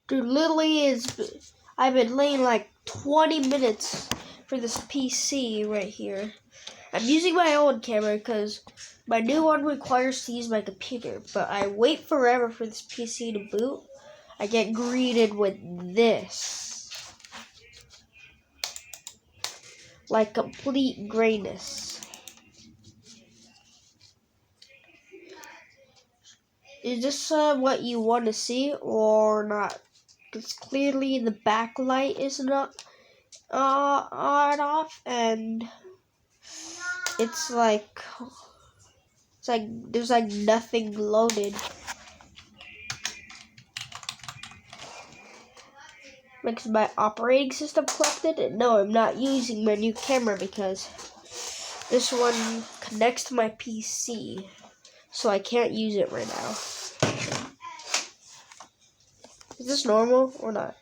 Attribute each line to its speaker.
Speaker 1: Dude, literally I've been laying like 20 minutes for this PC right here. I'm using my old camera because my new one requires to use my computer, but I wait forever for this PC to boot. I get greeted with this. Like complete grayness. Is this what you want to see or not? Because clearly the backlight is not on off, and it's like there's like nothing loaded. Because my operating system corrupted? No, I'm not using my new camera because this one connects to my PC, so I can't use it right now. Is this normal or not?